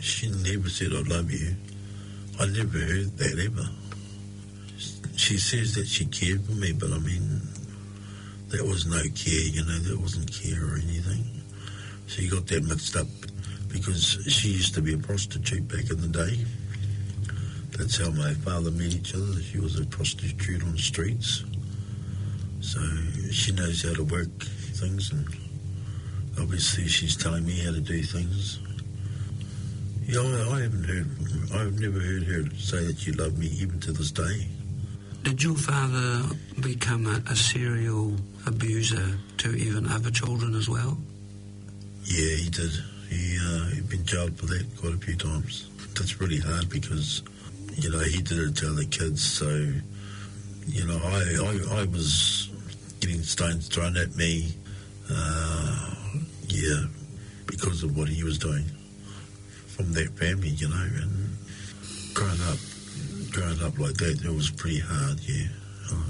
She never said, I love you. I never heard that ever. She says that she cared for me, but I mean, that was no care, you know, that wasn't care or anything. She got that mixed up because she used to be a prostitute back in the day. That's how my father met each other. She was a prostitute on the streets. So she knows how to work things, and obviously she's telling me how to do things. Yeah, I've never heard her say that she loved me, even to this day. Did your father become a serial abuser to even other children as well? Yeah, he did. He'd been jailed for that quite a few times. That's really hard because, you know, he did it to other kids, so, you know, I was getting stones thrown at me, because of what he was doing from that family, you know, and growing up like that, it was pretty hard, yeah.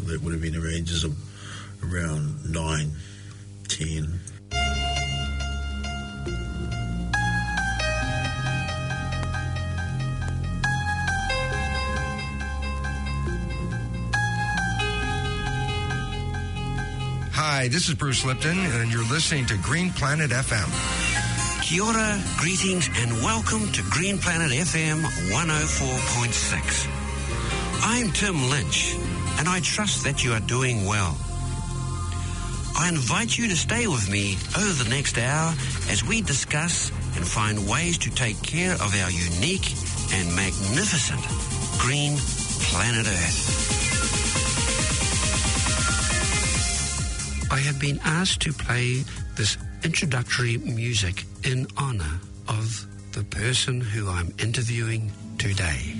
That would have been ages of around 9, 10. Hi, this is Bruce Lipton, and you're listening to Green Planet FM. Kia ora, greetings, and welcome to Green Planet FM 104.6. I'm Tim Lynch, and I trust that you are doing well. I invite you to stay with me over the next hour as we discuss and find ways to take care of our unique and magnificent green planet Earth. I have been asked to play this introductory music in honor of the person who I'm interviewing today.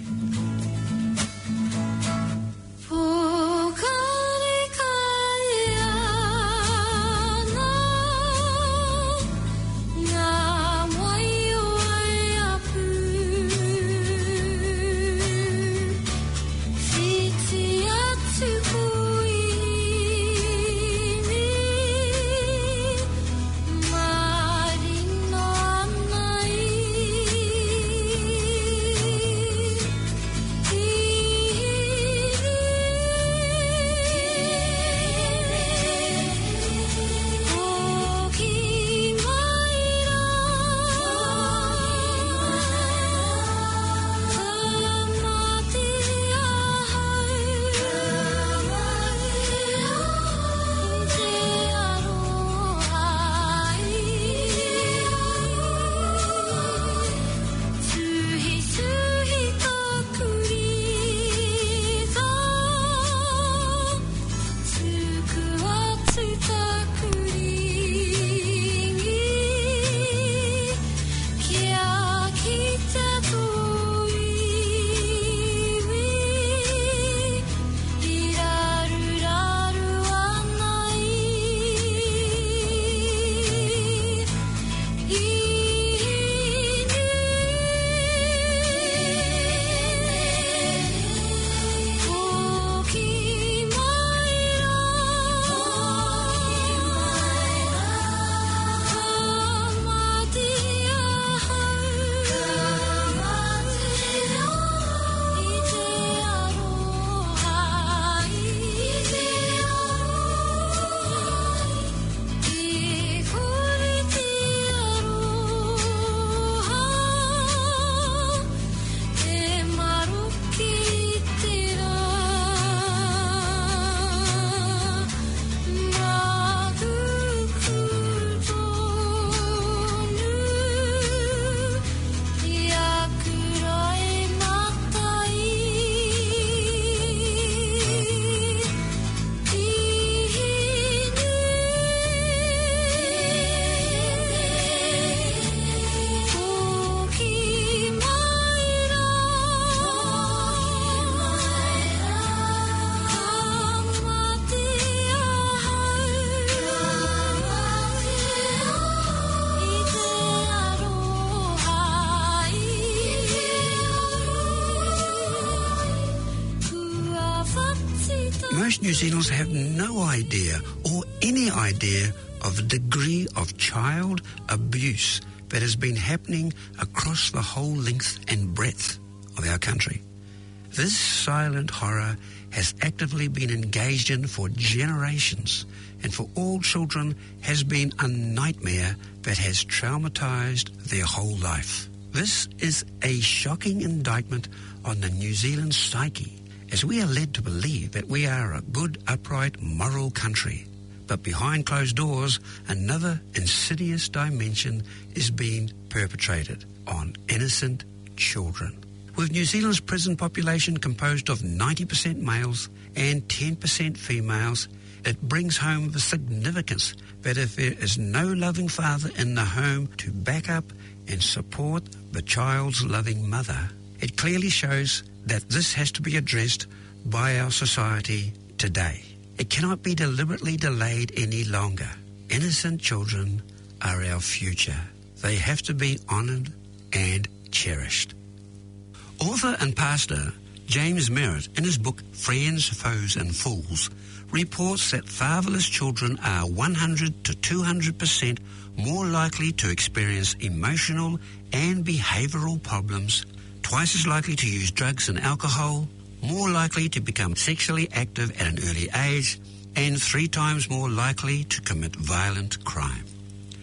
Most New Zealanders have no idea or any idea of the degree of child abuse that has been happening across the whole length and breadth of our country. This silent horror has actively been engaged in for generations, and for all children has been a nightmare that has traumatized their whole life. This is a shocking indictment on the New Zealand psyche, as we are led to believe that we are a good, upright, moral country. But behind closed doors, another insidious dimension is being perpetrated on innocent children. With New Zealand's prison population composed of 90% males and 10% females, it brings home the significance that if there is no loving father in the home to back up and support the child's loving mother, it clearly shows that this has to be addressed by our society today. It cannot be deliberately delayed any longer. Innocent children are our future. They have to be honoured and cherished. Author and pastor James Merritt, in his book Friends, Foes and Fools, reports that fatherless children are 100 to 200% more likely to experience emotional and behavioural problems, twice as likely to use drugs and alcohol, more likely to become sexually active at an early age, and 3 times more likely to commit violent crime.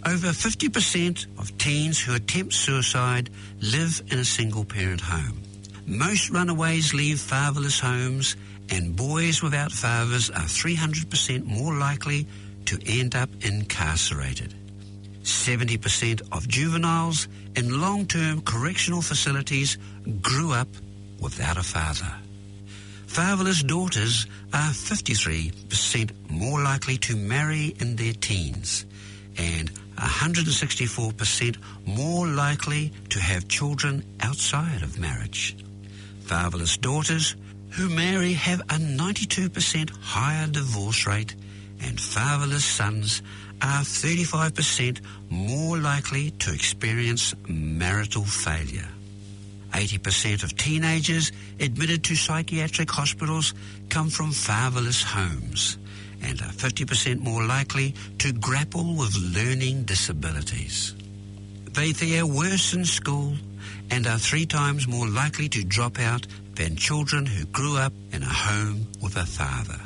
Over 50% of teens who attempt suicide live in a single-parent home. Most runaways leave fatherless homes, and boys without fathers are 300% more likely to end up incarcerated. 70% of juveniles in long-term correctional facilities grew up without a father. Fatherless daughters are 53% more likely to marry in their teens, and 164% more likely to have children outside of marriage. Fatherless daughters who marry have a 92% higher divorce rate, and fatherless sons are 35% more likely to experience marital failure. 80% of teenagers admitted to psychiatric hospitals come from fatherless homes, and are 50% more likely to grapple with learning disabilities. They fare worse in school and are 3 times more likely to drop out than children who grew up in a home with a father.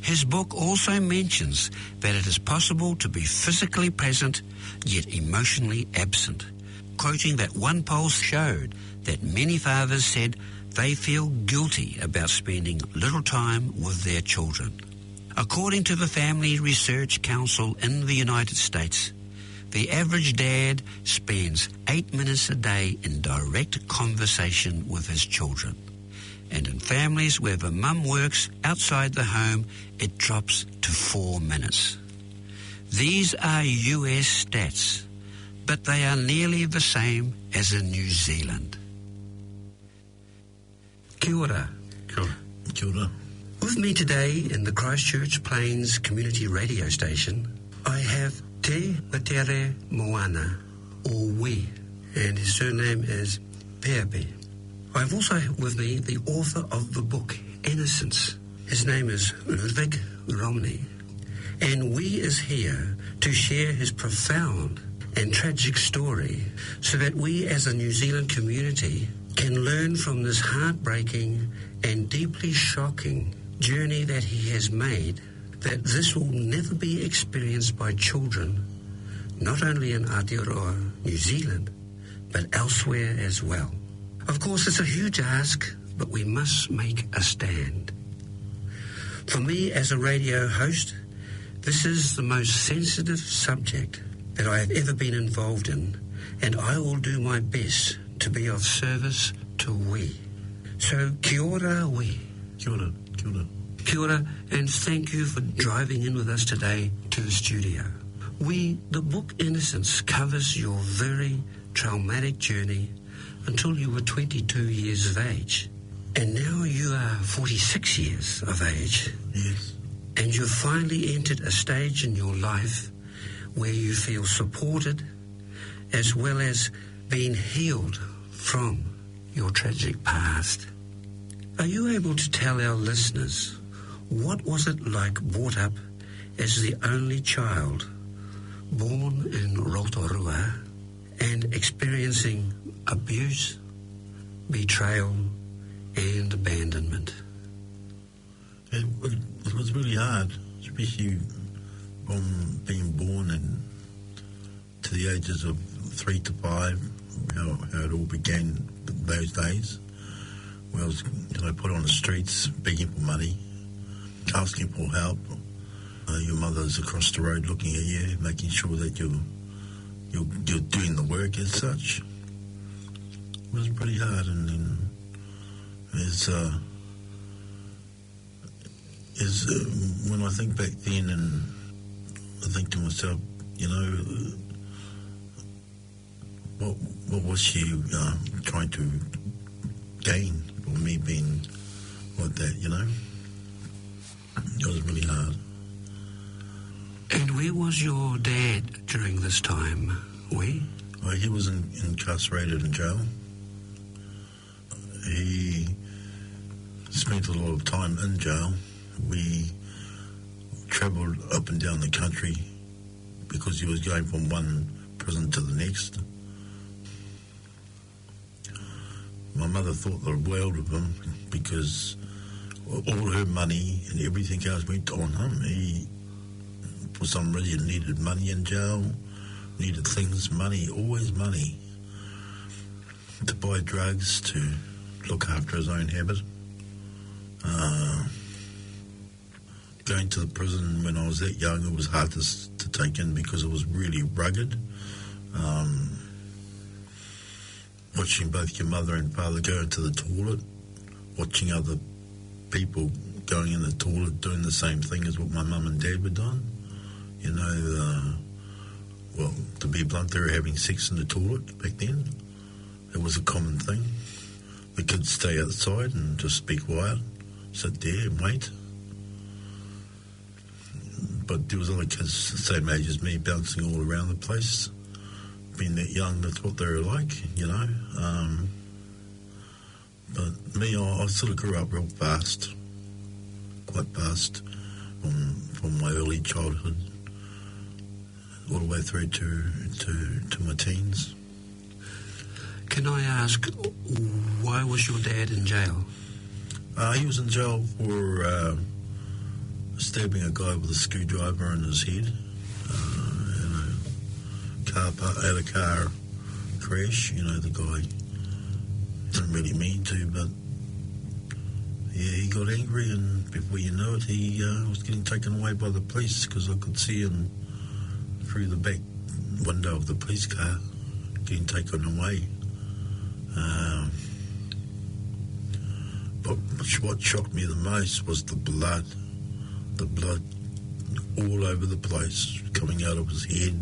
His book also mentions that it is possible to be physically present yet emotionally absent, quoting that one poll showed that many fathers said they feel guilty about spending little time with their children. According to the Family Research Council in the United States, the average dad spends 8 minutes a day in direct conversation with his children. And in families where the mum works outside the home, it drops to 4 minutes. These are US stats, but they are nearly the same as in New Zealand. Kia ora. Kia ora. Kia ora. With me today in the Christchurch Plains Community Radio Station, I have Te Matere Moana, or We, and his surname is Peepi. I have also with me the author of the book Innocence. His name is Ludovic Romany, and We is here to share his profound and tragic story so that we as a New Zealand community can learn from this heartbreaking and deeply shocking journey that he has made, that this will never be experienced by children, not only in Aotearoa, New Zealand, but elsewhere as well. Of course, it's a huge ask, but we must make a stand. For me, as a radio host, this is the most sensitive subject that I have ever been involved in, and I will do my best to be of service to We. So, kia ora, We. Kia ora. Kia ora. Kia ora, and thank you for driving in with us today to the studio. We, the book Innocence, covers your very traumatic journey until you were 22 years of age. And now you are 46 years of age. Yes. And you've finally entered a stage in your life where you feel supported as well as being healed from your tragic past. Are you able to tell our listeners what was it like brought up as the only child born in Rotorua and experiencing abuse, betrayal, and abandonment. It was really hard, especially from being born and to the ages of 3 to 5, how it all began those days. Where I was put on the streets, begging for money, asking for help. Your mother's across the road looking at you, making sure that you're doing the work as such. It was pretty hard, and then when I think back then, and I think to myself, what was she trying to gain from me being like that, It was really hard. And where was your dad during this time? Where? He was incarcerated in jail. He spent a lot of time in jail. We travelled up and down the country because he was going from one prison to the next. My mother thought the world of him because all her money and everything else went on him. He, for some reason, needed money in jail, needed things, money, always money, to buy drugs, to look after his own habit. Going to the prison when I was that young, it was hard to take in because it was really rugged. Watching both your mother and father go into the toilet, watching other people going in the toilet doing the same thing as what my mum and dad were doing. Well, to be blunt, they were having sex in the toilet back then. It was a common thing. The kids stay outside and just be quiet, sit there and wait. But there was other kids the same age as me bouncing all around the place. Being that young, that's what they were like, But me, I sort of grew up real fast, quite fast, from my early childhood all the way through to my teens. Can I ask, why was your dad in jail? He was in jail for stabbing a guy with a screwdriver in his head at a car crash. The guy didn't really mean to, but yeah, he got angry, and before you know it, he was getting taken away by the police because I could see him through the back window of the police car getting taken away. But what shocked me the most was the blood all over the place, coming out of his head,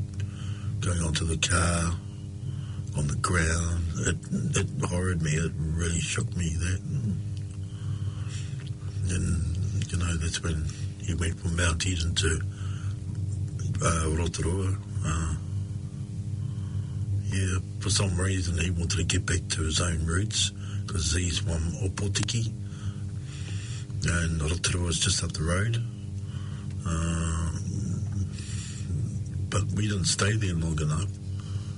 going onto the car, on the ground. It horrored me. It really shook me, that. And that's when he went from Mount Eden to Rotorua. For some reason he wanted to get back to his own roots because he's from Opotiki and Rotorua is just up the road. But we didn't stay there long enough.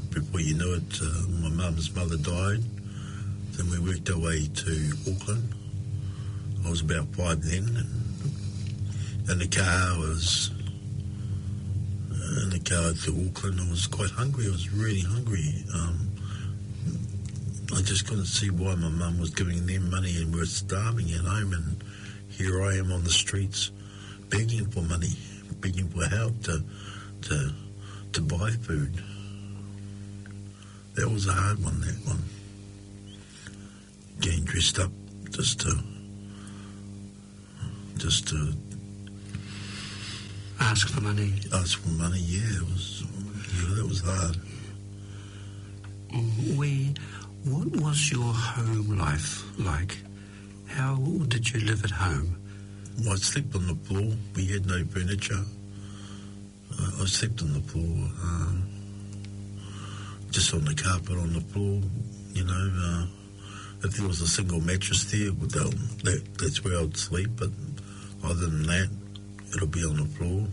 Before you know it, my mum's mother died. Then we worked our way to Auckland. I was about 5 then, and the car to Auckland. I was quite hungry. I was really hungry. I just couldn't see why my mum was giving them money and we're starving at home, and here I am on the streets begging for money, begging for help to buy food. That was a hard one, that one. Getting dressed up just to ask for money. Ask for money, that was hard. What was your home life like? How did you live at home? I slept on the floor. We had no furniture. I slept on the floor, just on the carpet on the floor, If there was a single mattress there, that's where I'd sleep, but other than that, it'll be on the floor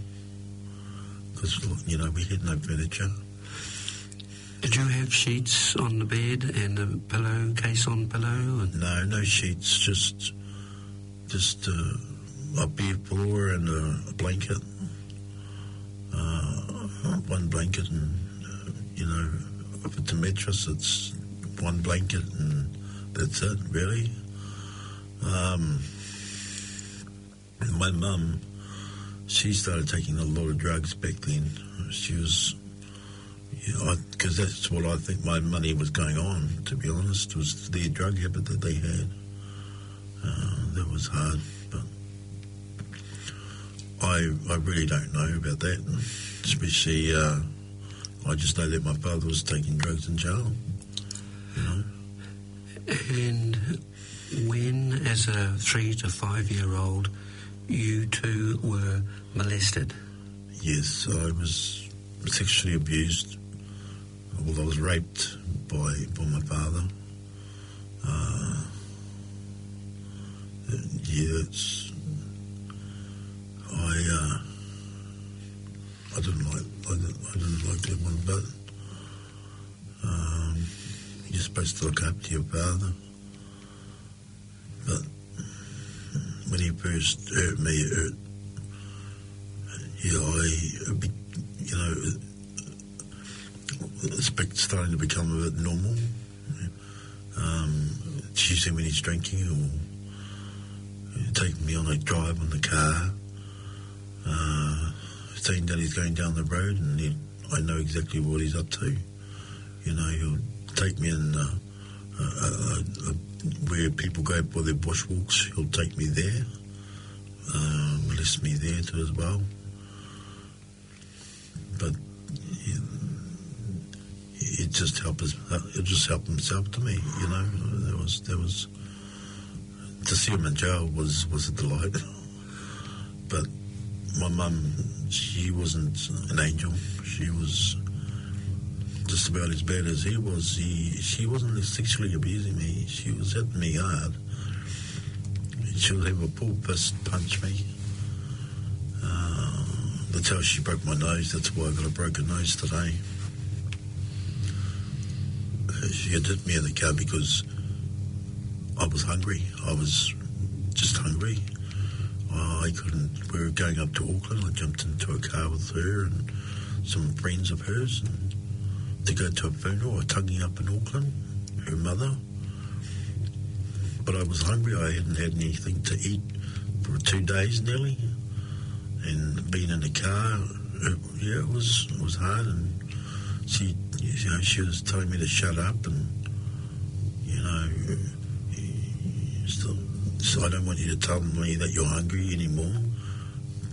because, we had no furniture. Did you have sheets on the bed and a pillowcase on pillow? And No sheets, just a bed floor and a blanket. One blanket and, if it's a mattress, it's one blanket and that's it, really. My mum, she started taking a lot of drugs back then. She was, because that's what I think my money was going on, to be honest, was their drug habit that they had. That was hard, but I really don't know about that, especially I just know that my father was taking drugs in jail, And when, as a 3 to 5 year old, you two were molested? Yes, I was sexually abused. Well, I was raped by my father. I didn't like that one, but you're supposed to look after your father. But when he first hurt me, it hurt. It's starting to become a bit normal. It's usually when he's drinking or taking me on a drive on the car, saying that he's going down the road, and I know exactly what he's up to. He'll take me in where people go for their bushwalks. He'll take me there, molest me there too as well. But it just help himself to me. There was to see him in jail was a delight. But my mum, she wasn't an angel. She was just about as bad as he was. She wasn't sexually abusing me. She was hitting me hard. She would have a full fist punch me. That's how she broke my nose. That's why I got a broken nose today. She had hit me in the car because I was hungry. I was just hungry. I couldn't. We were going up to Auckland. I jumped into a car with her and some friends of hers and to go to a funeral. Tugging up in Auckland, her mother. But I was hungry. I hadn't had anything to eat for 2 days nearly, and being in the car, it was hard. And she was telling me to shut up, and so I don't want you to tell me that you're hungry anymore.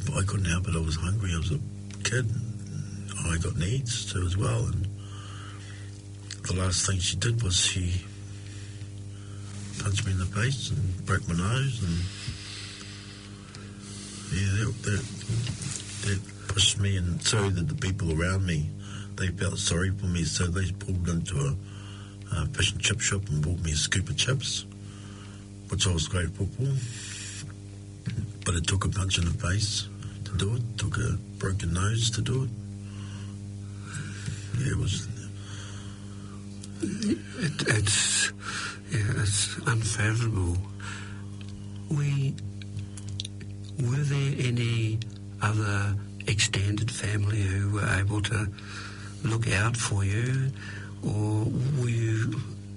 But I couldn't help it. I was hungry. I was a kid. I got needs too as well. And the last thing she did was she punched me in the face and broke my nose, and that pushed me, and so did the people around me. They felt sorry for me, so they pulled into a fish and chip shop and bought me a scoop of chips, which I was grateful for. But it took a punch in the face to do it. It took a broken nose to do it. It was. It's unfathomable. Were there any other extended family who were able to look out for you, or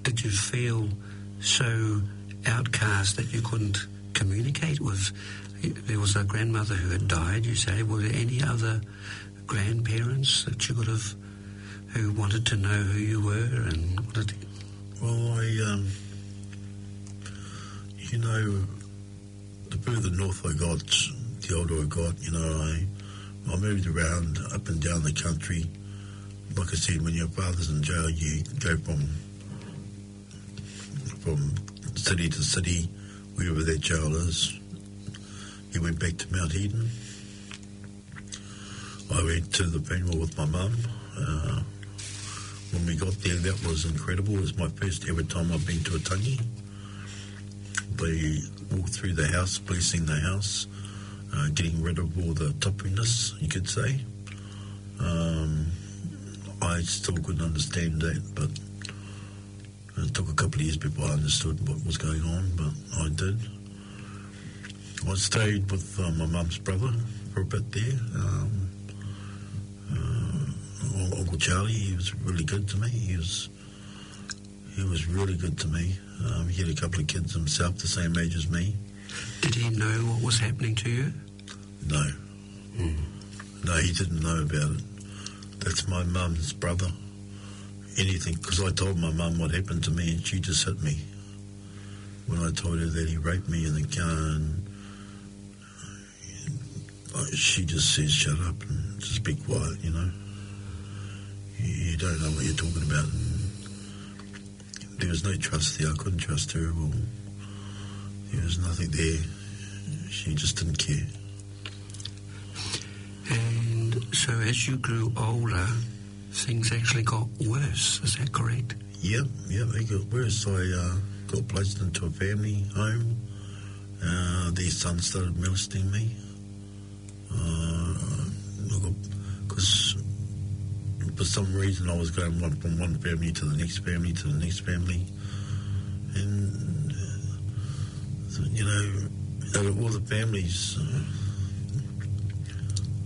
did you feel so outcast that you couldn't communicate with? There was a grandmother who had died, you say. Were there any other grandparents that you could have, who wanted to know who you were and wanted to... Well, the further north I got, the older I got, I moved around up and down the country. Like I said, when your father's in jail, you go from city to city, wherever that jail is. He went back to Mount Eden. I went to the funeral with my mum. When we got there, that was incredible. It was my first ever time I've been to a tangi. They walked through the house, blessing the house, getting rid of all the toppiness, you could say. I I still couldn't understand that, but it took a couple of years before I understood what was going on, but I did. I stayed with my mum's brother for a bit there. Uncle Charlie, he was really good to me. He was really good to me. He had a couple of kids himself, the same age as me. Did he know what was happening to you? No. No, he didn't know about it. That's my mum's brother. Anything, because I told my mum what happened to me and she just hit me when I told her that he raped me in the car, and she just says, shut up and just be quiet, you know. You don't know what you're talking about. And there was no trust there. I couldn't trust her. Well, there was nothing there. She just didn't care. And so as you grew older, things actually got worse. Is that correct? Yeah, they got worse. I got placed into a family home. Their son started molesting me. Because for some reason I was going from one family to the next family to the next family. And, you know, out of all the families,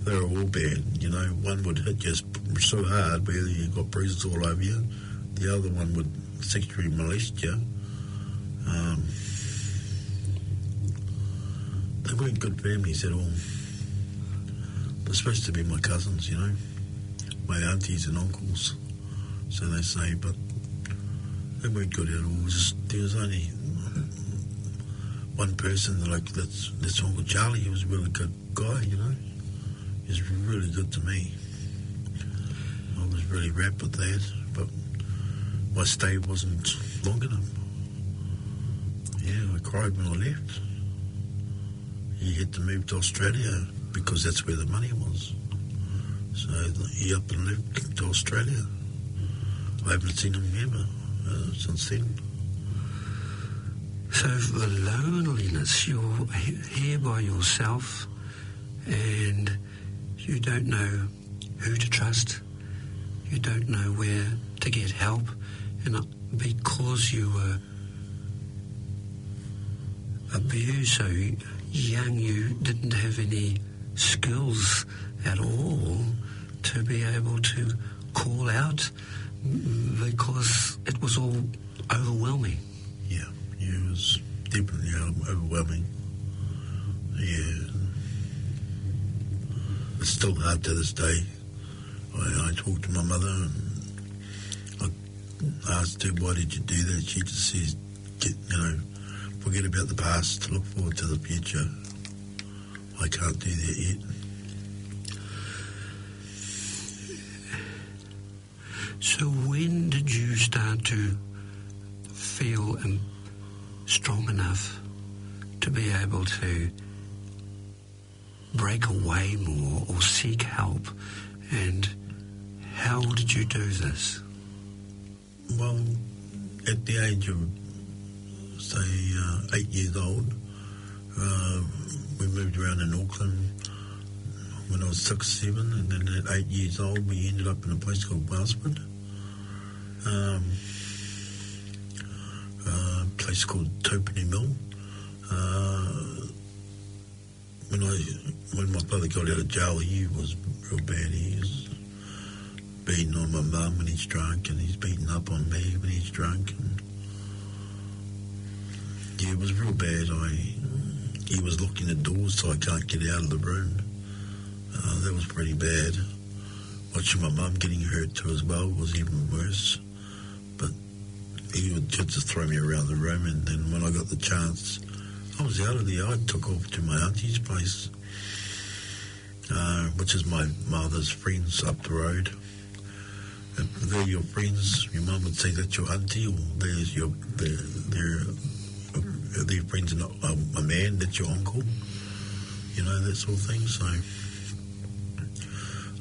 they were all bad. You know, one would hit you so hard where you got bruises all over you. The other one would sexually molest you. They weren't good families at all. They're supposed to be my cousins, you know, my aunties and uncles, so they say, but they weren't good at all. There was only one person that's Uncle Charlie. He was a really good guy, you know. He was really good to me. I was really wrapped with that, but my stay wasn't long enough. Yeah, I cried when I left. He had to move to Australia because that's where the money was. So he up and left to Australia. I haven't seen him ever since then. So the loneliness, you're here by yourself and you don't know who to trust, you don't know where to get help, and because you were abused so young, you didn't have any skills at all to be able to call out because it was all overwhelming. Yeah, it was definitely overwhelming. Yeah. It's still hard to this day. I talk to my mother and I asked her, why did you do that? She just says, forget about the past, look forward to the future. I can't do that yet. So when did you start to feel strong enough to be able to break away more or seek help, and how did you do this? Well, at the age of, say, 8 years old, we moved around in Auckland when I was 6, 7, and then at 8 years old we ended up in a place called Wellsford, a place called Topany Mill. When my father got out of jail, he was real bad. He was beating on my mum when he's drunk, and he's beating up on me when he's drunk. And yeah, it was real bad. He was locking the doors so I can't get out of the room. That was pretty bad. Watching my mum getting hurt too as well was even worse. But he would just throw me around the room, and then when I got the chance, I was out of there. I took off to my auntie's place, which is my mother's friends up the road. And they're your friends. Your mum would say that's your auntie, or they're friends and a man, that's your uncle. You know, that sort of thing. So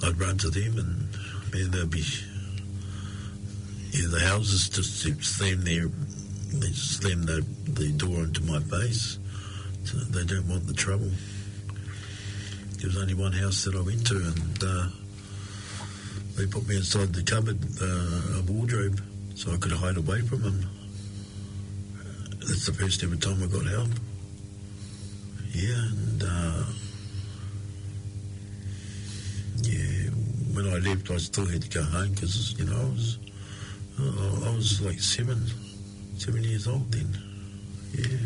I'd run to them, and man, they'd be, the houses just slam the door into my face. So they don't want the trouble. There was only one house that I went to, and they put me inside the cupboard, a wardrobe, so I could hide away from them. That's the first ever time I got help. Yeah, and when I left, I still had to go home because I was like 7 years old then. Yeah.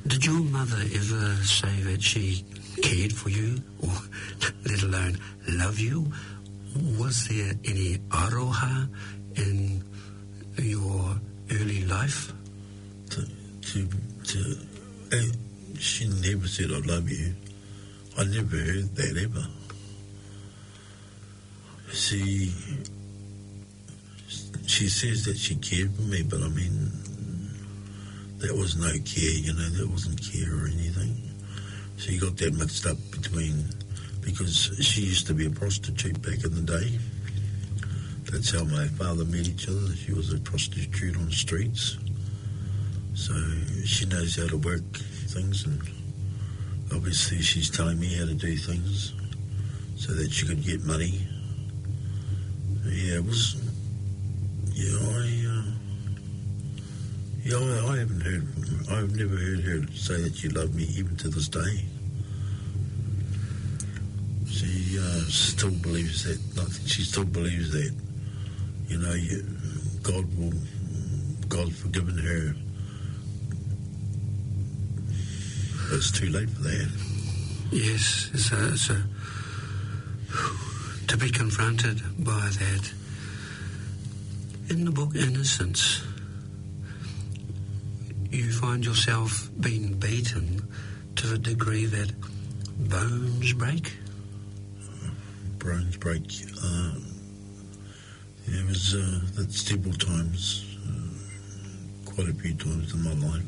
Did your mother ever say that she cared for you, or let alone love you? Was there any aroha in your early life? She never said I love you. I never heard that ever. She says that she cared for me, but I mean, that was no care, that wasn't care or anything. She got that mixed up because she used to be a prostitute back in the day. That's how my father met each other. She was a prostitute on the streets. So she knows how to work things, and obviously she's telling me how to do things so that she could get money. Yeah, it was... I've never heard her say that she loved me, even to this day. She still believes that. I think she still believes that. God's forgiven her. But it's too late for that. Yes, so to be confronted by that. In the book Innocence, you find yourself being beaten to the degree that bones break? Bones break. It was that's several times, quite a few times in my life.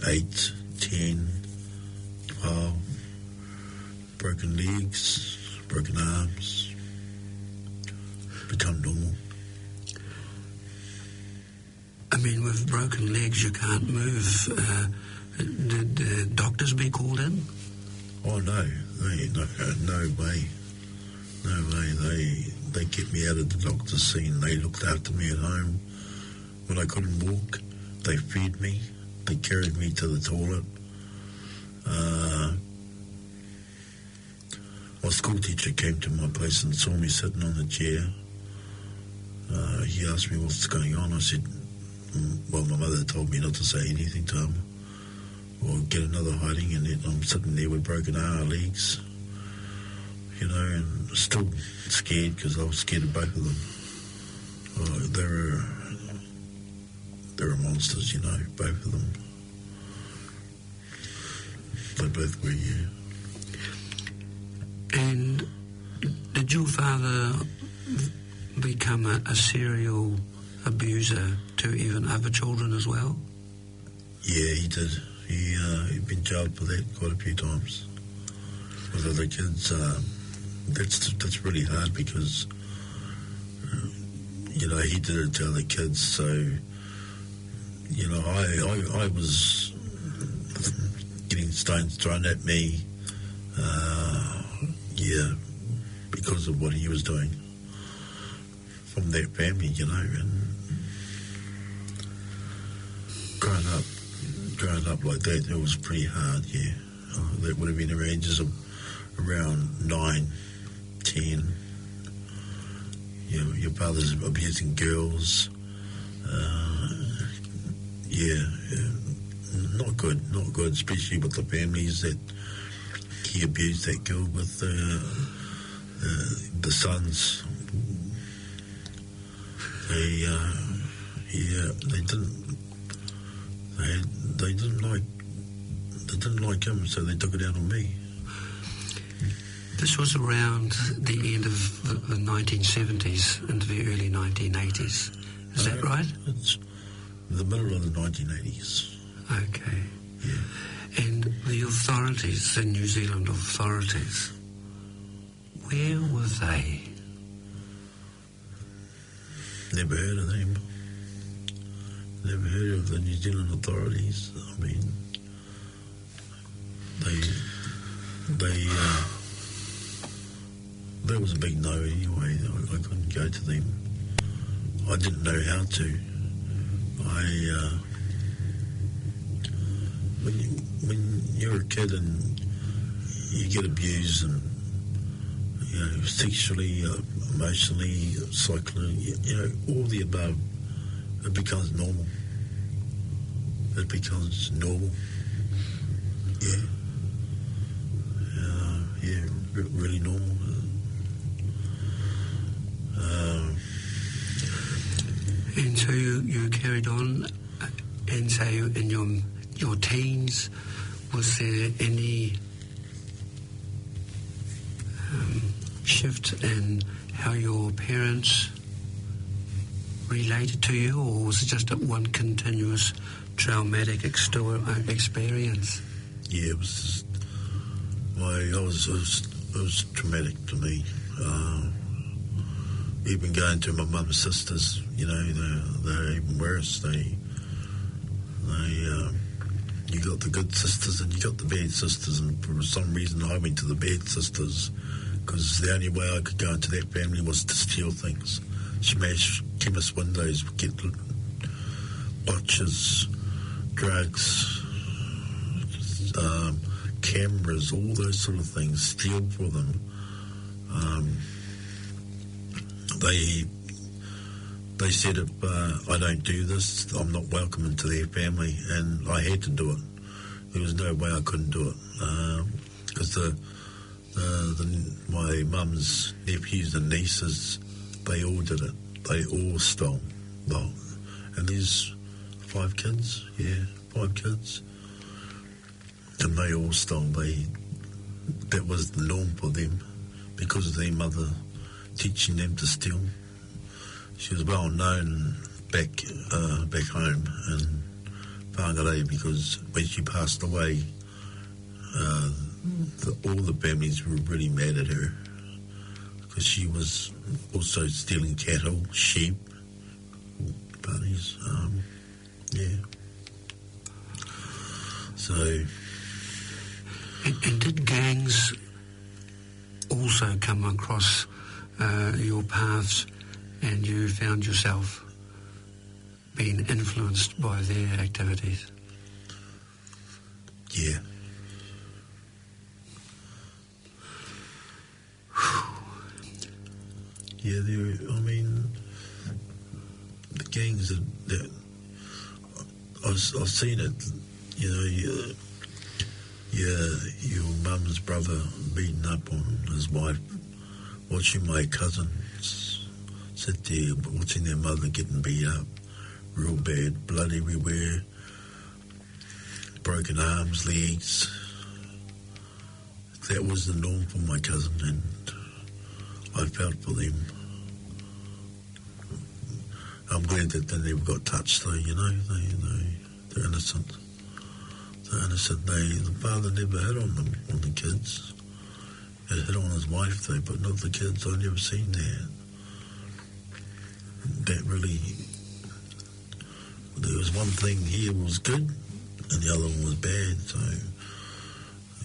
8, 10, 12, broken legs, broken arms, become normal. I mean, with broken legs, you can't move. Did doctors be called in? Oh, no. No way. No way. They kept me out of the doctor's scene. They looked after me at home. When I couldn't walk, they fed me. They carried me to the toilet. My school teacher came to my place and saw me sitting on the chair. He asked me what's going on. I said, well, my mother told me not to say anything to him or get another hiding, and I'm sitting there with broken legs, and still scared because I was scared of both of them. They were monsters, both of them. They both were, yeah. And did your father become a serial abuser to even other children as well? Yeah, he did. He'd been jailed for that quite a few times with other kids. That's really hard because he did it to other kids. So I was getting stones thrown at me. Because of what he was doing from that family, and growing up like that, it was pretty hard, yeah. That would have been around ages of around 9, 10. Your father's abusing girls. Not good, especially with the families that he abused that girl with the sons. They didn't like him, so they took it out on me. This was around the end of the 1970s into the early 1980s. Is that right? It's the middle of the 1980s. Okay. Yeah. And the authorities, the New Zealand authorities, where were they? Never heard of them. Never heard of the New Zealand authorities. I mean, that was a big no anyway. I couldn't go to them. I didn't know how to. When you're a kid and you get abused and, you know, sexually, emotionally, psychologically, you know, all the above, it becomes normal. It becomes normal. Yeah. Really normal. And so you carried on, and so in your teens, was there any shift in how your parents related to you, or was it just one continuous traumatic experience? Yeah, it was just, it was traumatic to me. Even going to my mum's sisters, you know, they're even worse. You got the good sisters and you got the bad sisters, and for some reason I went to the bad sisters because the only way I could go into that family was to steal things, smash chemist windows, get watches, drugs, cameras, all those sort of things, steal for them. They said if I don't do this, I'm not welcome into their family, and I had to do it. There was no way I couldn't do it because my mum's nephews and nieces, they all did it. They all stole. Well, and there's 5 kids, 5 kids, and they all stole. That was the norm for them because of their mother teaching them to steal. She was well known back home in Whangarei because when she passed away, all the families were really mad at her because she was also stealing cattle, sheep, ponies, So. And did gangs also come across your paths, and you found yourself being influenced by their activities? Yeah. Yeah, the gangs that I've seen it, you know, your mum's brother beating up on his wife, watching my cousins sit there, watching their mother getting beat up real bad, blood everywhere, broken arms, legs. That was the norm for my cousin, and I felt for them. I'm glad that they never got touched, though, you know. They're innocent. They're innocent. The father never hit on them, on the kids. He hit on his wife, though, but not the kids. I've never seen that. That really... There was one thing here was good, and the other one was bad, so...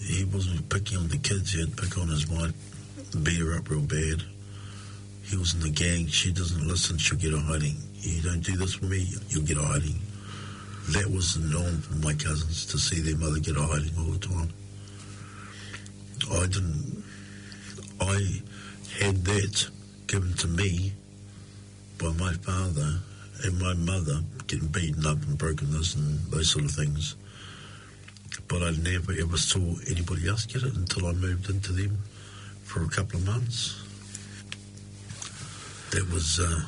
He wasn't picking on the kids, he'd pick on his wife, beat her up real bad. He was in the gang, she doesn't listen, she'll get a hiding. You don't do this for me, you'll get a hiding. That was the norm for my cousins, to see their mother get a hiding all the time. I had that given to me by my father and my mother, getting beaten up and broken this and those sort of things. But I never ever saw anybody else get it until I moved into them for a couple of months. That was an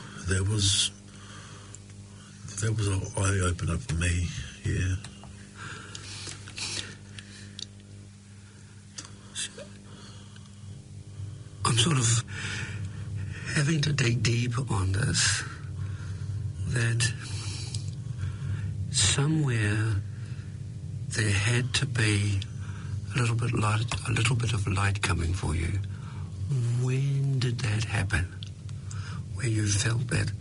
eye-opener for me, yeah. I'm sort of having to dig deeper on this, that somewhere there had to be a little bit of light coming for you. When did that happen? Where you felt that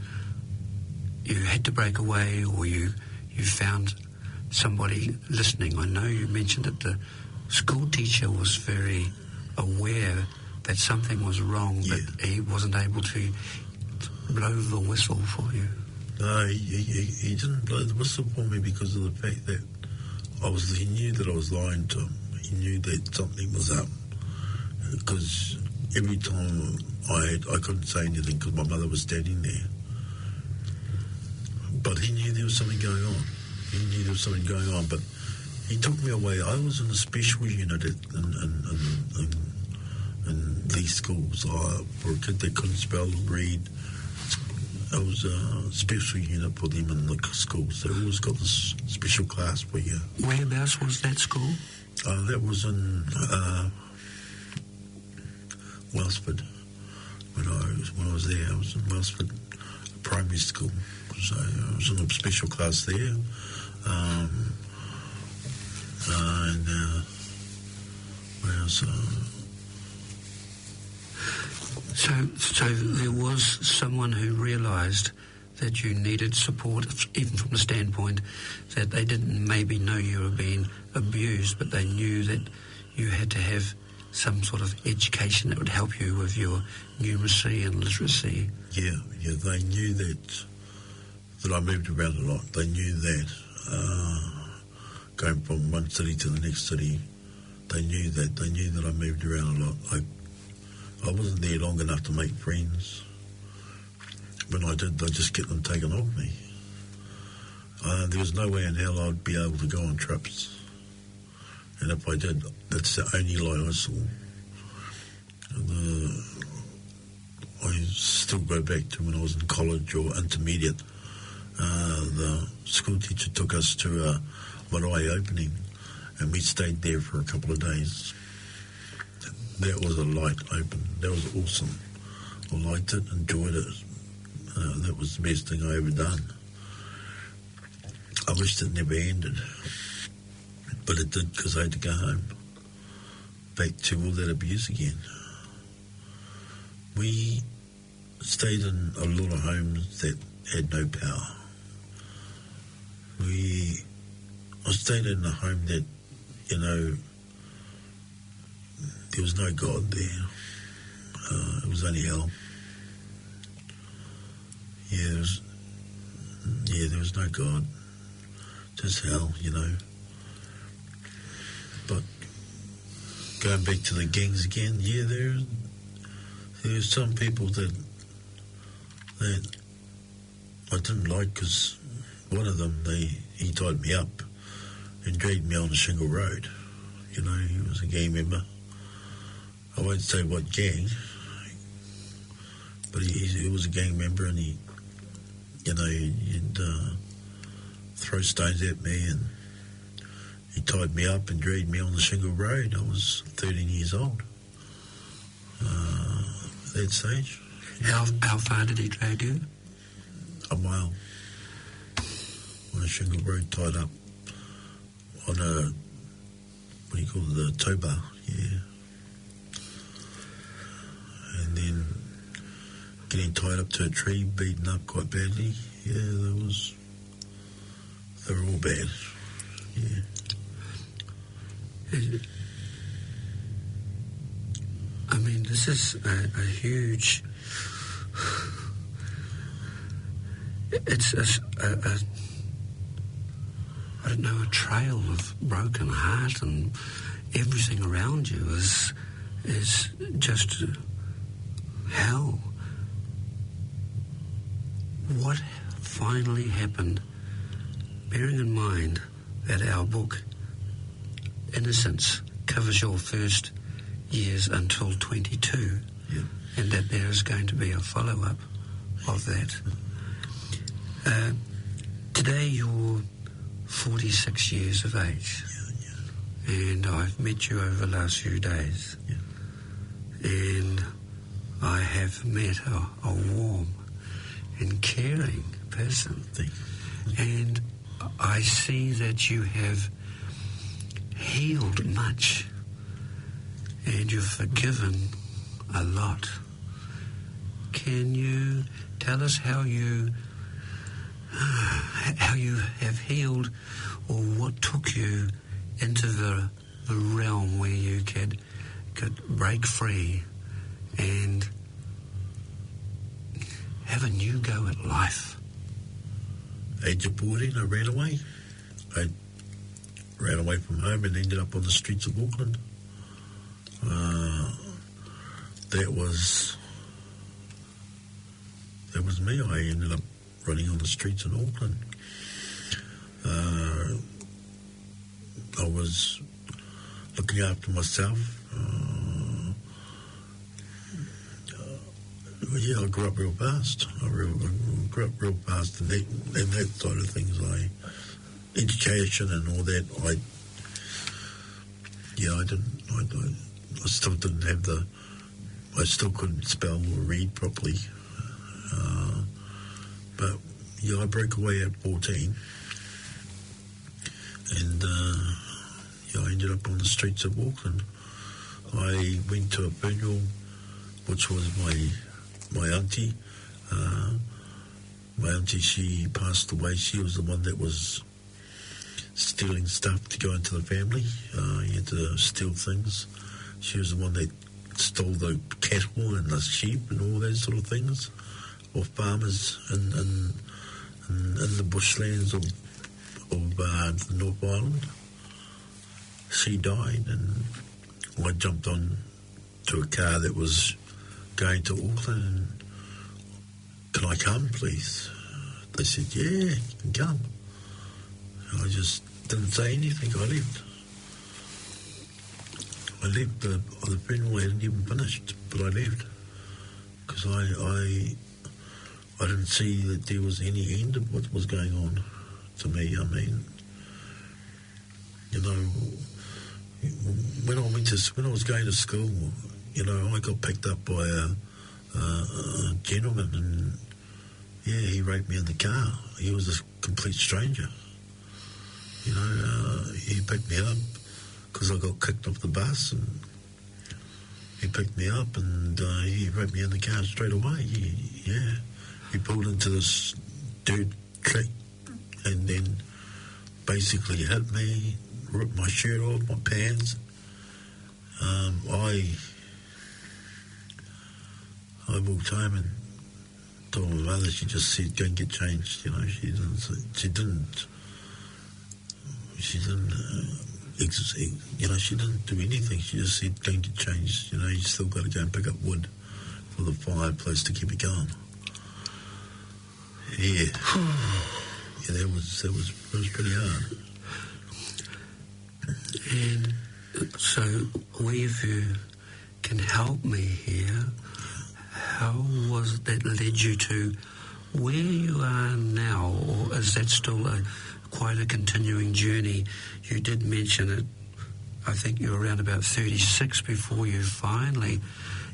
you had to break away, or you found somebody listening? I know you mentioned that the school teacher was very aware that something was wrong, but he wasn't able to blow the whistle for you. No, he didn't blow the whistle for me because of the fact that he knew that I was lying to him. He knew that something was up. Because every time I couldn't say anything because my mother was standing there. But he knew there was something going on. But he took me away. I was in a special unit in these schools for a kid that couldn't spell and read. I was a special unit for them in the schools. They always got this special class for you. Whereabouts was that school? That was in Wellsford. When I was there, I was in Wellsford primary school. So I was in a special class there. And where else? So there was someone who realised that you needed support, even from the standpoint that they didn't maybe know you were being abused, but they knew that you had to have some sort of education that would help you with your numeracy and literacy. Yeah, they knew that I moved around a lot. They knew that going from one city to the next city, they knew that I moved around a lot. I wasn't there long enough to make friends. When I did, I'd just get them taken off me. There was no way in hell I'd be able to go on trips. And if I did, that's the only lie I saw. I still go back to when I was in college or intermediate. The school teacher took us to a marae opening, and we stayed there for a couple of days. That was a light open. That was awesome. I liked it, enjoyed it. That was the best thing I ever done. I wished it never ended, but it did because I had to go home, back to all that abuse again. We stayed in a lot of homes that had no power. I stayed in a home that, there was no God there. It was only hell. There was no God. Just hell, But going back to the gangs again, there's some people that I didn't like because one of them, he tied me up and dragged me on a shingle road. He was a gang member. I won't say what gang, but he was a gang member, and he'd throw stones at me, and he tied me up and dragged me on the shingle road. I was 13 years old at that stage. How far did he drag you? A mile. On a shingle road, tied up on a, what do you call it, the tow bar, And then getting tied up to a tree, beaten up quite badly. They were all bad. I mean, this is a huge... It's I don't know, a trail of broken heart, and everything around you is just hell. What finally happened, bearing in mind that our book, Innocence, covers your first years until 22, and that there is going to be a follow-up of that. Today you're 46 years of age, and I've met you over the last few days, and I have met a warm and caring person, and I see that you have healed much, and you've forgiven a lot. Can you tell us how you have healed, or what took you into the realm where you could break free and have a new go at life? Age of 14, I ran away. I ran away from home and ended up on the streets of Auckland. That was me. I ended up running on the streets in Auckland. I was looking after myself. I grew up real fast. I grew up real fast, and that side of things, education and all that. I still didn't have I still couldn't spell or read properly. But I broke away at 14, and I ended up on the streets of Auckland. I went to a funeral, which was my auntie. My auntie, she passed away. She was the one that was stealing stuff to go into the family. You had to steal things. She was the one that stole the cattle and the sheep and all those sort of things, or farmers in the bushlands of the North Island. She died, and I jumped on to a car that was going to Auckland, and can I come, please? They said, yeah, you can come. I just didn't say anything. I left. The funeral hadn't even finished, but I left because I didn't see that there was any end of what was going on to me. I mean, when I was going to school, I got picked up by a gentleman, and he raped me in the car. He was a complete stranger. He picked me up because I got kicked off the bus, and he picked me up and he raped me in the car straight away. He pulled into this dirt track and then basically hit me, ripped my shirt off, my pants. I walked home and told my mother. She just said, go and get changed. She didn't do anything. She just said, go and get changed. You still got to go and pick up wood for the fireplace to keep it going. That was pretty hard. And so, if you can help me here, how was it that led you to where you are now, or is that still quite a continuing journey? You did mention it. I think you were around about 36 before you finally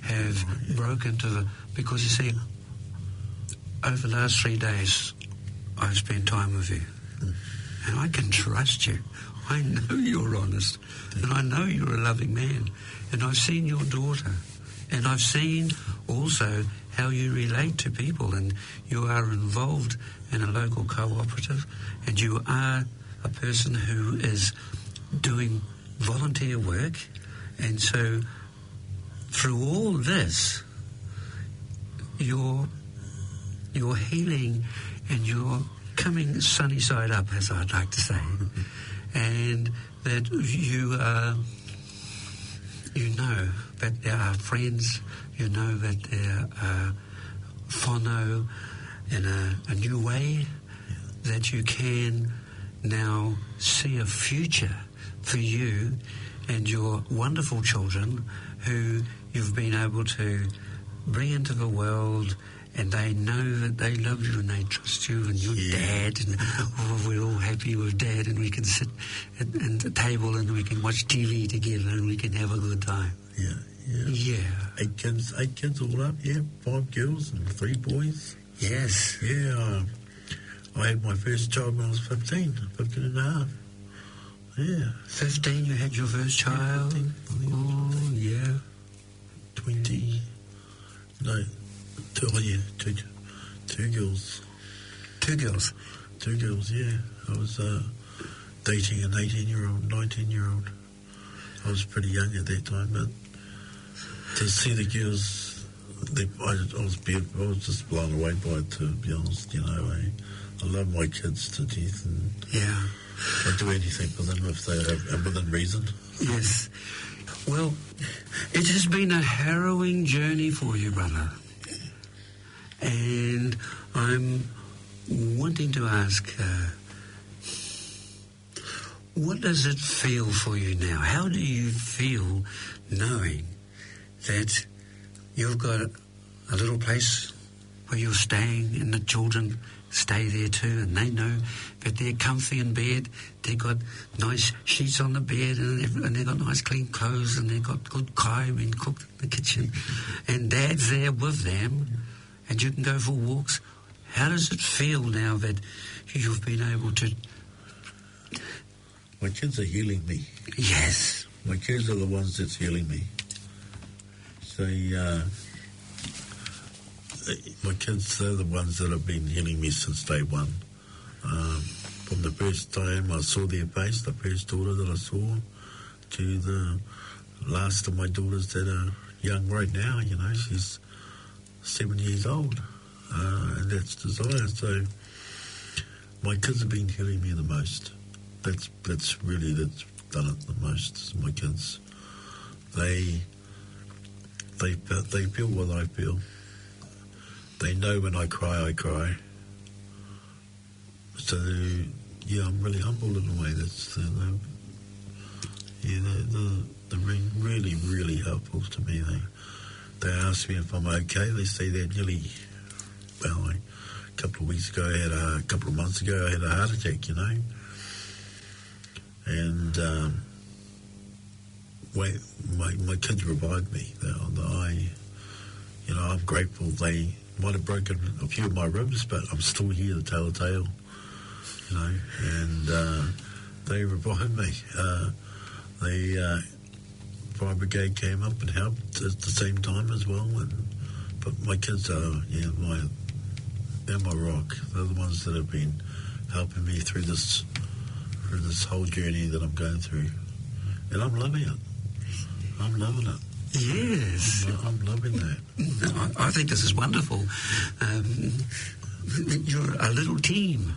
have broken to because you see, over the last 3 days, I've spent time with you. And I can trust you. I know you're honest. And I know you're a loving man. And I've seen your daughter. And I've seen also how you relate to people. And you are involved in a local cooperative. And you are a person who is doing volunteer work. And so through all this, you're healing and you're coming sunny side up, as I'd like to say. And that you know that there are friends, you know that there are whānau in a new way, that you can now see a future for you and your wonderful children who you've been able to bring into the world, and they know that they love you and they trust you and your dad, and we're all happy with dad, and we can sit at the table and we can watch TV together and we can have a good time. Yeah. 8 kids all up, 5 girls and 3 boys. Yes. I had my first child when I was 15 and a half. 15, you had your first child? 15, 20, no, 2 girls. 2 girls? 2 girls, I was dating an 18-year-old, 19-year-old. I was pretty young at that time, but to see the girls I was beautiful. I was just blown away by it, to be honest. You know, I love my kids to death, and I'd do anything for them if they are within reason. Yes. Well, it has been a harrowing journey for you, brother. And I'm wanting to ask, what does it feel for you now? How do you feel knowing that you've got a little place where you're staying and the children stay there too, and they know that they're comfy in bed, they've got nice sheets on the bed, and they've got nice clean clothes, and they've got good kai being cooked in the kitchen, and Dad's there with them, and you can go for walks. How does it feel now that you've been able to... My kids are healing me. Yes. My kids are the ones that's healing me. My kids, they're the ones that have been healing me since day one. From the first time I saw their face, the first daughter that I saw, to the last of my daughters that are young right now. You know, she's 7 years old, and that's Desire. So my kids have been healing me the most. That's done it the most. Is my kids. They feel what I feel. They know when I cry, I cry. So, yeah, I'm really humbled in a way. They're really, really helpful to me. They ask me if I'm okay. They say that nearly, well, a couple of weeks ago, a couple of months ago, I had a heart attack, you know. And my kids revived me. I'm grateful. They might have broken a few of my ribs, but I'm still here to tell a tale, you know. And they revived me. The fire brigade came up and helped at the same time as well. But my kids are, they're my rock. They're the ones that have been helping me through this whole journey that I'm going through, and I'm loving it. I'm loving it. Yes, I'm loving that. I think this is wonderful. You're a little team.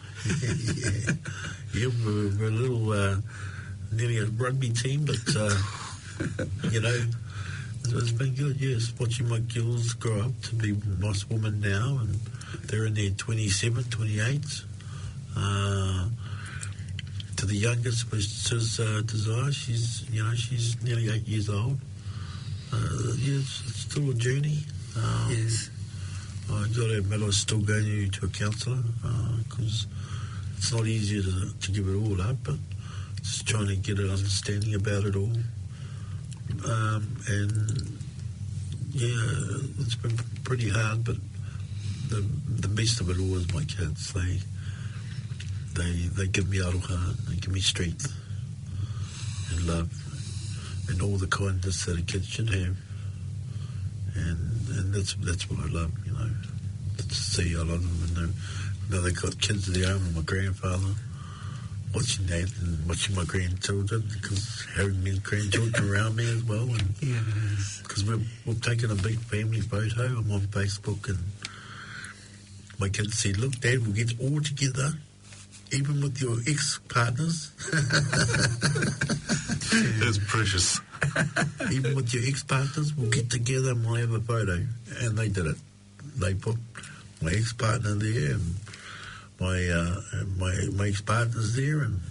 Yeah, we're a little, nearly a rugby team, but it's been good. Yes, watching my girls grow up to be nice women now, and they're in their 27, 28s. To the youngest, which is Desire, she's nearly 8 years old. Yes, it's still a journey. Yes. I got to admit, I was still going to a counsellor because it's not easy to give it all up, but just trying to get an understanding about it all. And yeah, it's been pretty hard, but the best of it all is my kids. They give me aroha, they give me strength and love and all the kindness that a kid should have. And that's what I love, you know, to see I love them. And now they've got kids of their own, and my grandfather, watching that and watching my grandchildren, because having many grandchildren around me as well. And yes. Because we've taken a big family photo. I'm on Facebook, and my kids said, "Look, Dad, we'll get all together, even with your ex-partners." That's precious. Even with your ex-partners, we'll get together and we'll have a photo. And they did it. They put my ex-partner there and my ex-partner's there, and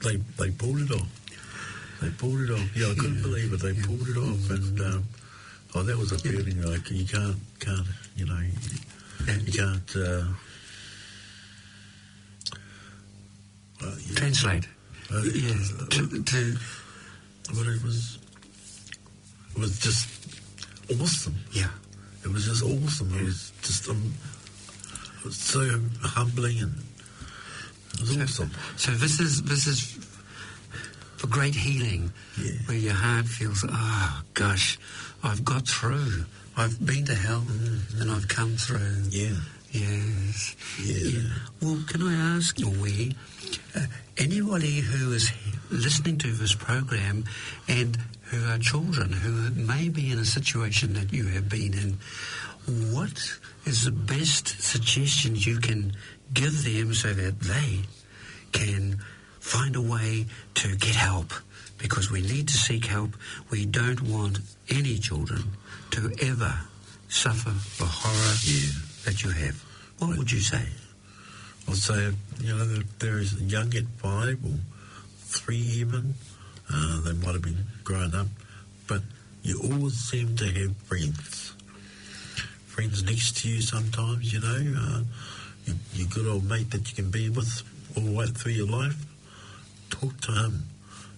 they pulled it off. They pulled it off. Yeah, I couldn't believe it. They pulled it off, and that was a feeling like you can't, you know, you can't. Translate. Yes. But it was just awesome. Yeah. It was just awesome. It was just it was so humbling, and it was awesome. So this is for great healing, where your heart feels, oh gosh, I've got through. I've been to hell, and I've come through. Yeah. Yes. Yeah. Well, can I ask you, anybody who is listening to this program and who are children, who may be in a situation that you have been in, what is the best suggestion you can give them so that they can find a way to get help? Because we need to seek help. We don't want any children to ever suffer the horror that you have. What would you say? I'd say, that there is a young at 5 or 3 even. They might have been grown up, but you always seem to have friends. Friends next to you sometimes, your good old mate that you can be with all the way through your life. Talk to him.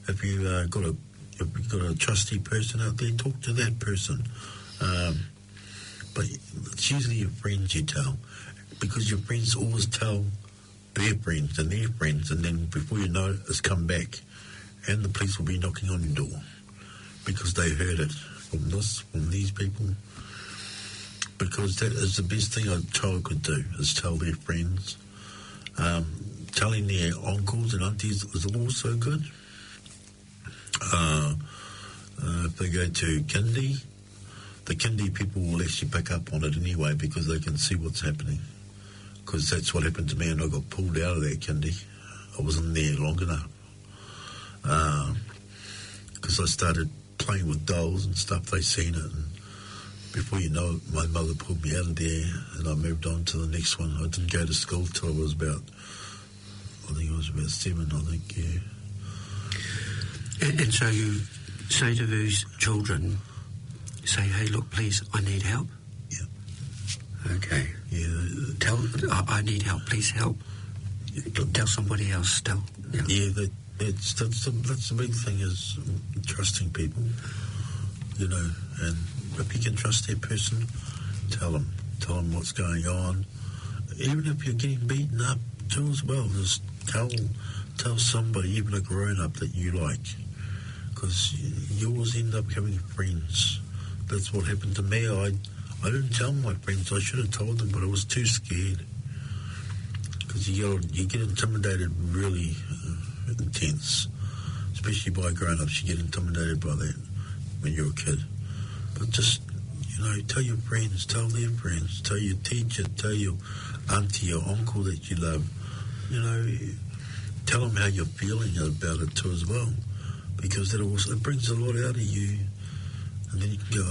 If you've got a trusty person out there, talk to that person. But it's usually your friends you tell, because your friends always tell their friends, and then before you know it, it's come back, and the police will be knocking on your door because they heard it from these people. Because that is the best thing a child could do, is tell their friends. Telling their uncles and aunties is also good. If they go to kindy, the kindy people will actually pick up on it anyway, because they can see what's happening. Because that's what happened to me, and I got pulled out of that kindy. I wasn't there long enough. Because I started playing with dolls and stuff. They seen it, and before you know it, my mother pulled me out of there, and I moved on to the next one. I didn't go to school till I was about 7, yeah. And so you say to those children, say, hey, look, please, I need help. Yeah. Okay. Yeah. I need help, please help. Tell somebody else, Yeah, that's the big thing, is trusting people, and if you can trust that person, tell them what's going on. Even if you're getting beaten up too as well, just tell somebody, even a grown-up that you like, because you always end up having friends. That's what happened to me. I didn't tell my friends. I should have told them, but I was too scared, because you get intimidated really intense, especially by grown-ups. You get intimidated by that when you're a kid. But just, tell your friends, tell their friends, tell your teacher, tell your auntie or uncle that you love. Tell them how you're feeling about it too as well, because it brings a lot out of you, and then you can go,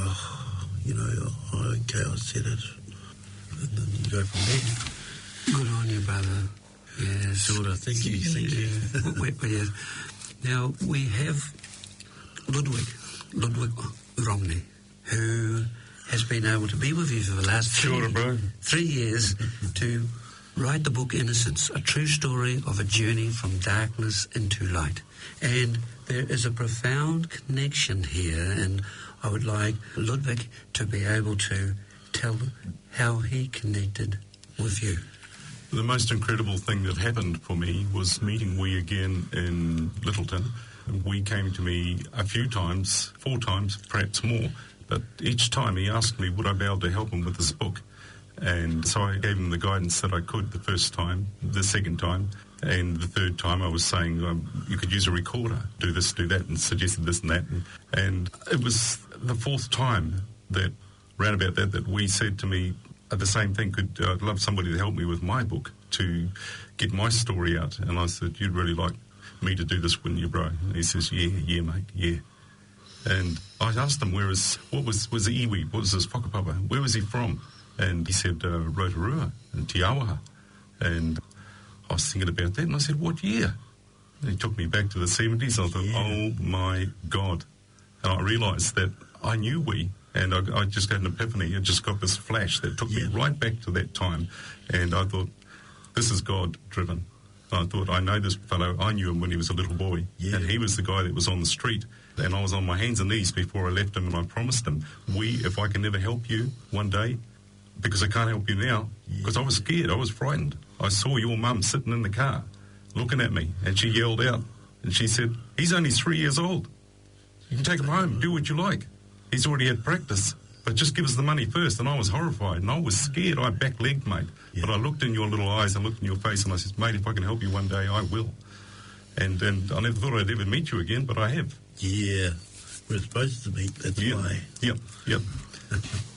okay, I said it, and then you go from there. Good on you, brother. Yes. Sort of. Thank you. Yes. Now, we have Ludovic Romany, who has been able to be with you for the last 3 years to write the book Innocence, a true story of a journey from darkness into light. And there is a profound connection here, and I would like Ludovic to be able to tell how he connected with you. The most incredible thing that happened for me was meeting Wee again in Littleton. Wee came to me a few times, 4 times, perhaps more, but each time he asked me would I be able to help him with this book. And so I gave him the guidance that I could the first time, the second time, and the third time I was saying you could use a recorder, do this, do that, and suggested this and that. And it was the 4th time that, round about that Wee said to me the same thing, I'd love somebody to help me with my book, to get my story out. And I said, you'd really like me to do this, wouldn't you, bro? And he says, yeah, mate, yeah. And I asked him, was Iwi, what was his whakapapa, where was he from? And he said, Rotorua in Te Awaha. And I was thinking about that, and I said, what year? And he took me back to the 70s. I thought, oh my God. And I realised that I knew Wee, and I just had an epiphany. I just got this flash that took me right back to that time. And I thought, this is God-driven. I thought, I know this fellow. I knew him when he was a little boy. Yeah. And he was the guy that was on the street. And I was on my hands and knees before I left him, and I promised him, if I can never help you one day, because I can't help you now, because I was scared, I was frightened. I saw your mum sitting in the car looking at me, and she yelled out, and she said, he's only 3 years old. You can take him home, do what you like. He's already had practice, but just give us the money first. And I was horrified, and I was scared. I back-legged, mate. Yeah. But I looked in your little eyes, and looked in your face, and I said, mate, if I can help you one day, I will. And I never thought I'd ever meet you again, but I have. Yeah. we're supposed to meet. That's why. Yep.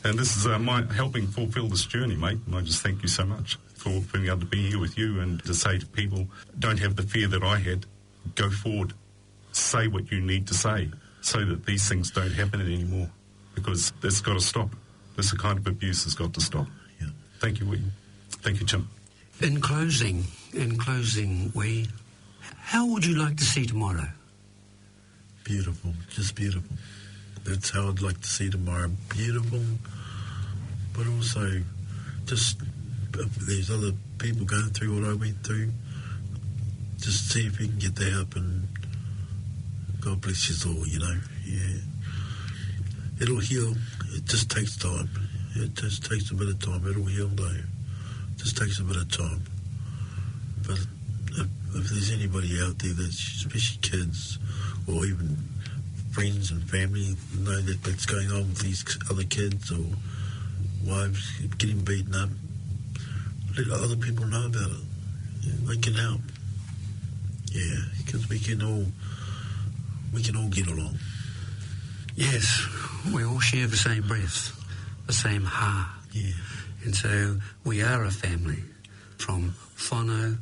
And this is my helping fulfill this journey, mate. And I just thank you so much for being able to be here with you and to say to people, don't have the fear that I had. Go forward. Say what you need to say so that these things don't happen anymore, because it's got to stop. This kind of abuse has got to stop. Yeah. Thank you, Wee. Thank you, Tim. In closing, Wee, how would you like to see tomorrow? Beautiful, just beautiful. That's how I'd like to see tomorrow. Beautiful, but also just if there's other people going through what I went through, just see if you can get the help, and God bless you all, you know. Yeah. It'll heal. It just takes time. It just takes a bit of time. It'll heal, though. It just takes a bit of time. But if there's anybody out there, especially kids or even friends and family, know that's going on with these other kids or wives getting beaten up, let other people know about it. Yeah, they can help. Yeah, because we can all get along. Yes, we all share the same breath, the same heart. Yeah. And so we are a family, from whānau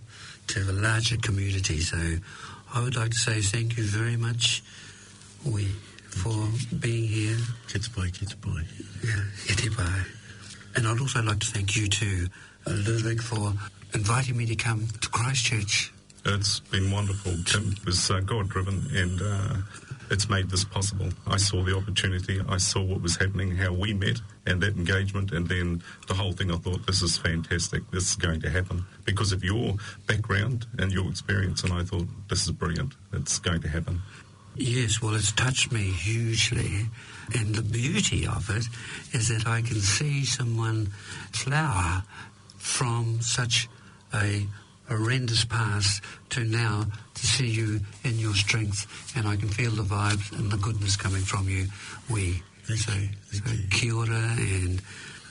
to the larger community. So I would like to say thank you very much, for being here. Kids bye. Yeah, iti pai. And I'd also like to thank you too, Ludovic, for inviting me to come to Christchurch. It's been wonderful, Tim. It was God-driven, and it's made this possible. I saw the opportunity. I saw what was happening, how we met, and that engagement, and then the whole thing. I thought, this is fantastic. This is going to happen because of your background and your experience, and I thought, this is brilliant. It's going to happen. Yes, well, it's touched me hugely, and the beauty of it is that I can see someone flower from such a horrendous past to now to see you in your strength, and I can feel the vibes and the goodness coming from you. Thank you. Kia ora, and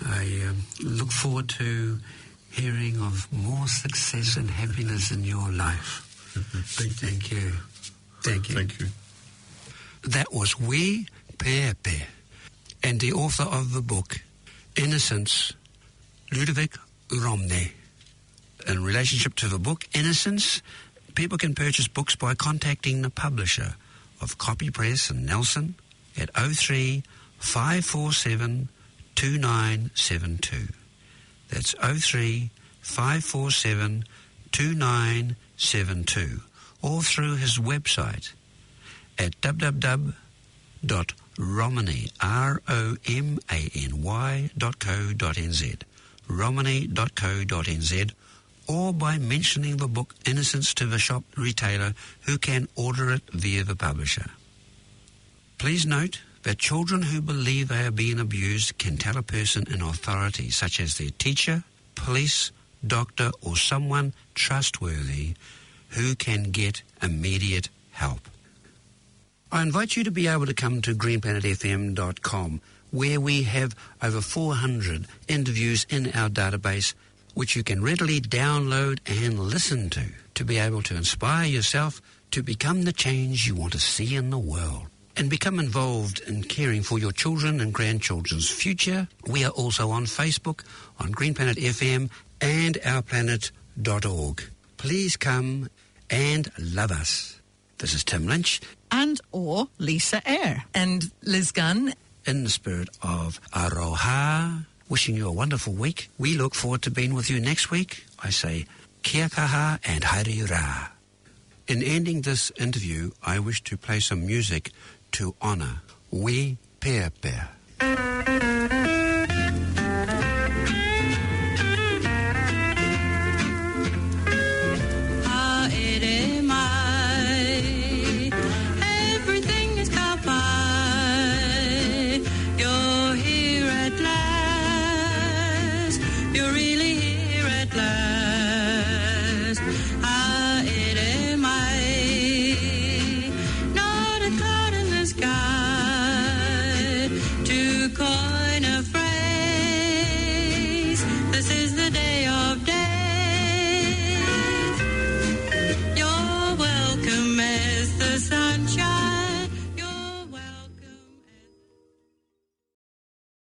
I look forward to hearing of more success and happiness in your life. Thank you. Thank you. That was Peepi, and the author of the book, Innocence, Ludovic C. In relationship to the book, Innocence, people can purchase books by contacting the publisher of Copy Press in Nelson at 03 547 2972. That's 03 547 2972. Or through his website at www.romany, romany.co.nz, romany.co.nz, or by mentioning the book Innocence to the shop retailer, who can order it via the publisher. Please note that children who believe they are being abused can tell a person in authority, such as their teacher, police, doctor, or someone trustworthy who can get immediate help. I invite you to be able to come to GreenplanetFM.com, where we have over 400 interviews in our database, which you can readily download and listen to be able to inspire yourself to become the change you want to see in the world and become involved in caring for your children and grandchildren's future. We are also on Facebook, on Green Planet FM, and ourplanet.org. Please come and love us. This is Tim Lynch. And or Lisa Eyre. And Liz Gunn. In the spirit of Aroha, wishing you a wonderful week. We look forward to being with you next week. I say kia kaha and haere rā. In ending this interview, I wish to play some music to honour Peepi. You're really